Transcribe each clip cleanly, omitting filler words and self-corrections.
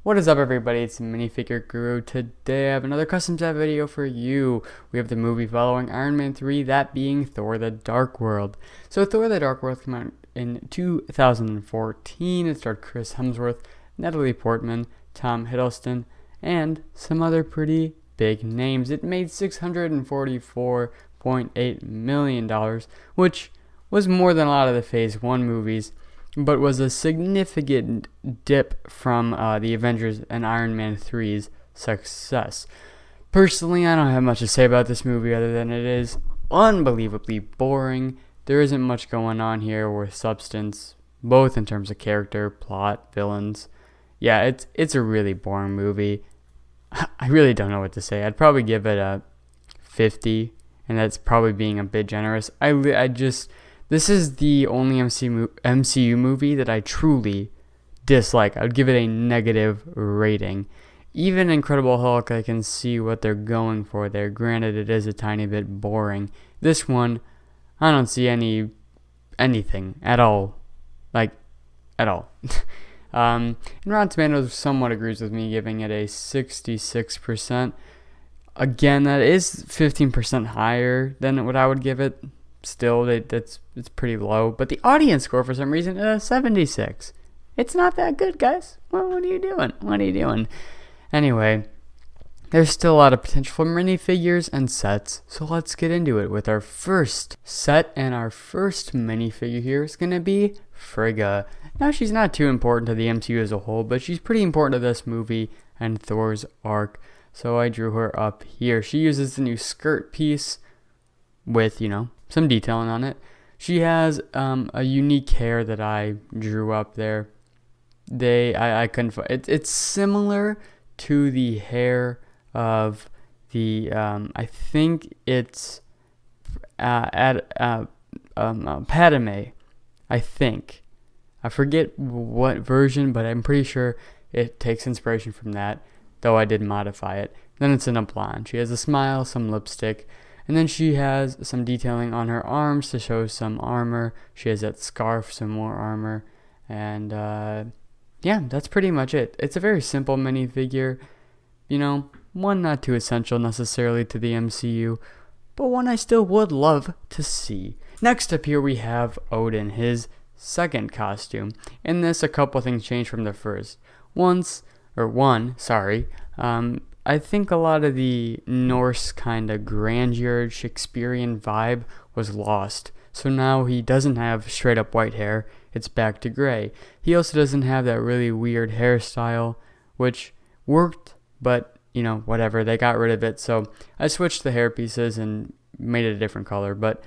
What is up, everybody? It's Minifigure Guru. Today I have another custom set video for you. We have the movie following Iron Man 3, that being Thor the Dark World. So Thor the Dark World came out in 2014. It starred Chris Hemsworth, Natalie Portman, Tom Hiddleston, and some other pretty big names. It made $644.8 million, which was more than a lot of the Phase 1 movies, but was a significant dip from the Avengers and Iron Man 3's success. Personally, I don't have much to say about this movie other than it is unbelievably boring. There isn't much going on here with substance, both in terms of character, plot, villains. Yeah, it's a really boring movie. I really don't know what to say. I'd probably give it a 50, and that's probably being a bit generous. This is the only MCU movie that I truly dislike. I would give it a negative rating. Even Incredible Hulk, I can see what they're going for there. Granted, it is a tiny bit boring. This one, I don't see anything at all. Like, at all. And Rotten Tomatoes somewhat agrees with me, giving it a 66%. Again, that is 15% higher than what I would give it. Still, it's pretty low, but the audience score for some reason is 76. It's not that good, guys. What are you doing? Anyway, there's still a lot of potential for minifigures and sets, so let's get into it with our first set. And our first minifigure here is going to be Frigga. Now, she's not too important to the MCU as a whole, but she's pretty important to this movie and Thor's arc, so I drew her up here. She uses the new skirt piece with, some detailing on it. She has a unique hair that I drew up there. I couldn't find it. It's similar to the hair of the I think it's Padme. I think I forget what version, but I'm pretty sure it takes inspiration from that, though I did modify it. Then it's in a blonde. She has a smile, some lipstick. And then she has some detailing on her arms to show some armor. She has that scarf, some more armor. And yeah, that's pretty much it. It's a very simple minifigure. One not too essential necessarily to the MCU, but one I still would love to see. Next up here we have Odin, his second costume. In this, a couple things changed from the first. I think a lot of the Norse kind of grandeur, Shakespearean vibe was lost. So now he doesn't have straight up white hair, it's back to gray. He also doesn't have that really weird hairstyle, which worked, but whatever, they got rid of it. So I switched the hair pieces and made it a different color, but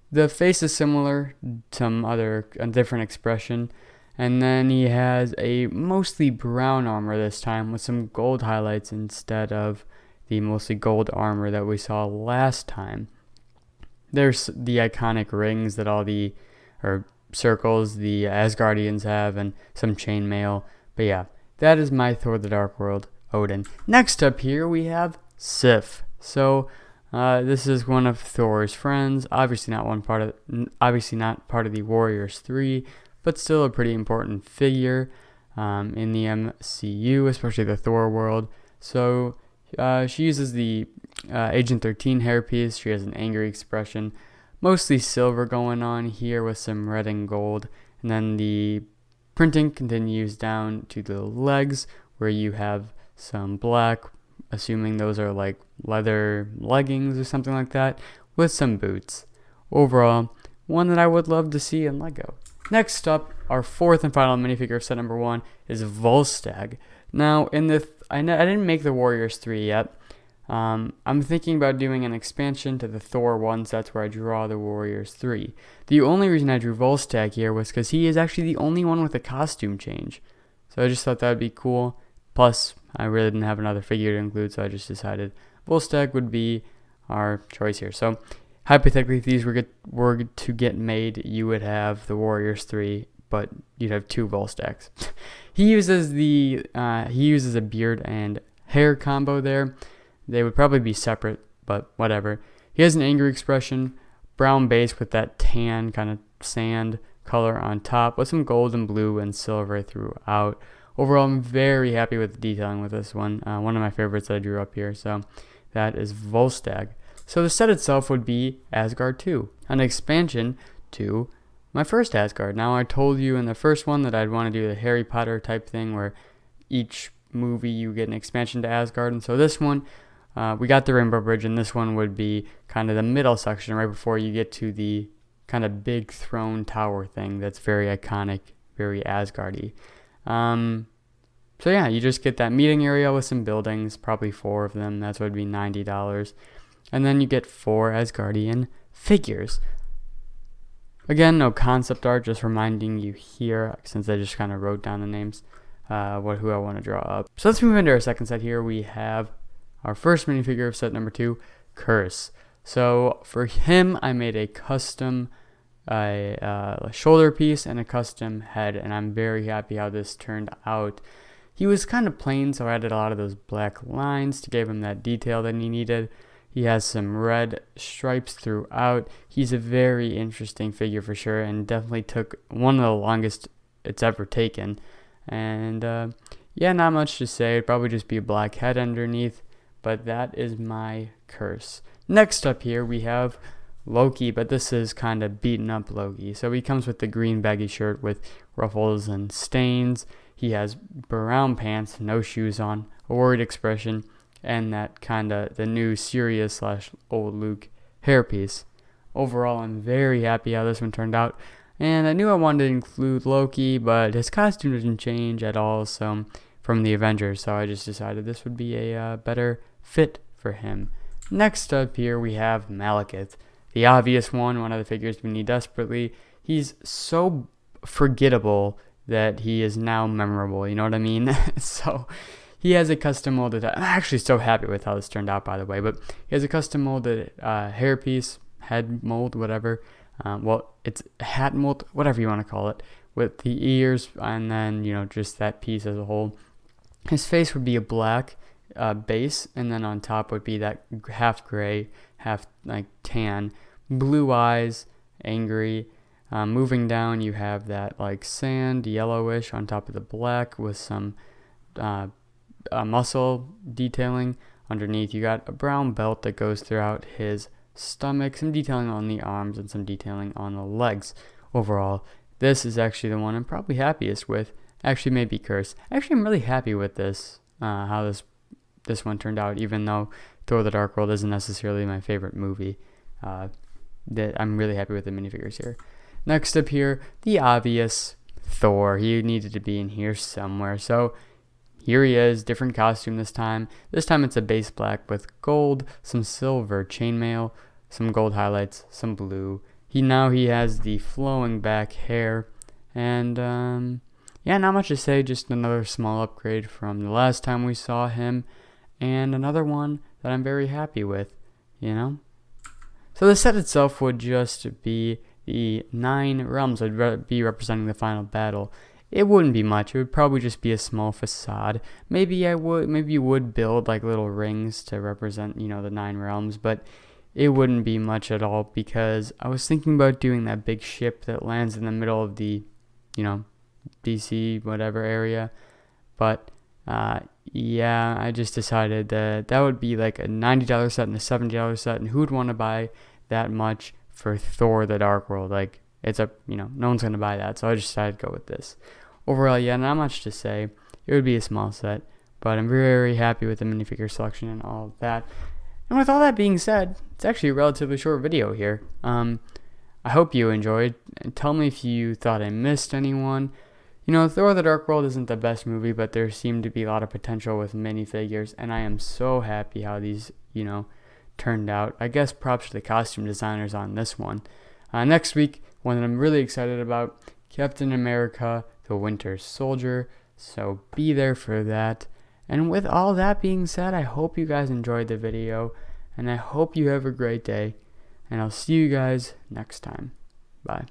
the face is similar, a different expression. And then he has a mostly brown armor this time with some gold highlights instead of the mostly gold armor that we saw last time. There's the iconic rings that circles the Asgardians have, and some chainmail. But yeah, that is my Thor the Dark World Odin. Next up here we have Sif. So this is one of Thor's friends. Obviously not part of the Warriors 3. But still a pretty important figure in the MCU, especially the Thor world. So she uses the Agent 13 hairpiece. She has an angry expression, mostly silver going on here with some red and gold. And then the printing continues down to the legs, where you have some black, assuming those are like leather leggings or something like that, with some boots. Overall, one that I would love to see in Lego. Next up, our fourth and final minifigure of set number 1 is Volstagg. Now, I didn't make the Warriors 3 yet. I'm thinking about doing an expansion to the Thor 1 sets where I draw the Warriors 3. The only reason I drew Volstagg here was because he is actually the only one with a costume change. So I just thought that would be cool. Plus, I really didn't have another figure to include, so I just decided Volstagg would be our choice here. So hypothetically, if these were to get made, you would have the Warriors 3, but you'd have 2 Volstaggs. He uses a beard and hair combo there. They would probably be separate, but whatever. He has an angry expression, brown base with that tan kind of sand color on top, with some gold and blue and silver throughout. overall, I'm very happy with the detailing with this one. One of my favorites that I drew up here. So that is Volstagg. So the set itself would be Asgard 2, an expansion to my first Asgard. Now, I told you in the first one that I'd want to do the Harry Potter type thing where each movie you get an expansion to Asgard. And so this one, we got the Rainbow Bridge, and this one would be kind of the middle section right before you get to the kind of big throne tower thing that's very iconic, very Asgardy. So yeah, you just get that meeting area with some buildings, probably 4 of them. That's what would be $90. And then you get 4 Asgardian figures. Again, no concept art, just reminding you here, since I just kind of wrote down the names, who I want to draw up. So let's move into our second set here. We have our first minifigure of set number 2, Curse. So for him, I made a custom shoulder piece and a custom head, and I'm very happy how this turned out. He was kind of plain, so I added a lot of those black lines to give him that detail that he needed. He has some red stripes throughout. He's a very interesting figure for sure, and definitely took one of the longest it's ever taken. And yeah, not much to say. It'd probably just be a black head underneath, but that is my Curse. Next up here we have Loki, but this is kind of beaten up Loki. So he comes with the green baggy shirt with ruffles and stains. He has brown pants, no shoes on, a worried expression, and that kind of the new serious / old Luke hairpiece. Overall, I'm very happy how this one turned out. And I knew I wanted to include Loki, but his costume doesn't change at all from the Avengers, so I just decided this would be a better fit for him. Next up here, we have Malekith, the obvious one of the figures we need desperately. He's so forgettable that he is now memorable, you know what I mean? So he has a custom molded, I'm actually so happy with how this turned out, by the way, but he has a custom molded hairpiece, head mold, whatever. Well, it's hat mold, whatever you want to call it, with the ears, and then, just that piece as a whole. His face would be a black base, and then on top would be that half gray, half like tan, blue eyes, angry. Moving down, you have that like sand, yellowish on top of the black with some muscle detailing. Underneath, you got a brown belt that goes throughout his stomach, some detailing on the arms, and some detailing on the legs. Overall, this is actually the one I'm probably happiest with. Actually, maybe Curse. Actually, I'm really happy with this, how this one turned out, even though Thor the Dark World isn't necessarily my favorite movie. That I'm really happy with the minifigures here. Next up here, the obvious Thor. He needed to be in here somewhere. So here he is, different costume this time. This time it's a base black with gold, some silver chainmail, some gold highlights, some blue. He has the flowing back hair. And yeah, not much to say, just another small upgrade from the last time we saw him. And another one that I'm very happy with, So the set itself would just be the 9 realms would be representing the final battle. It wouldn't be much. It would probably just be a small facade. Maybe you would build like little rings to represent, the 9 realms, but it wouldn't be much at all, because I was thinking about doing that big ship that lands in the middle of the, DC whatever area. But yeah, I just decided that would be like a $90 set and a $70 set, and who would want to buy that much for Thor the Dark World? Like, it's no one's going to buy that, so I just decided to go with this. Overall, yeah, not much to say. It would be a small set, but I'm very, very happy with the minifigure selection and all of that. And with all that being said, it's actually a relatively short video here. I hope you enjoyed. Tell me if you thought I missed anyone. Thor the Dark World isn't the best movie, but there seemed to be a lot of potential with minifigures, and I am so happy how these, turned out. I guess props to the costume designers on this one. Next week, one that I'm really excited about, Captain America, the Winter Soldier, so be there for that. And with all that being said, I hope you guys enjoyed the video, and I hope you have a great day, and I'll see you guys next time. Bye.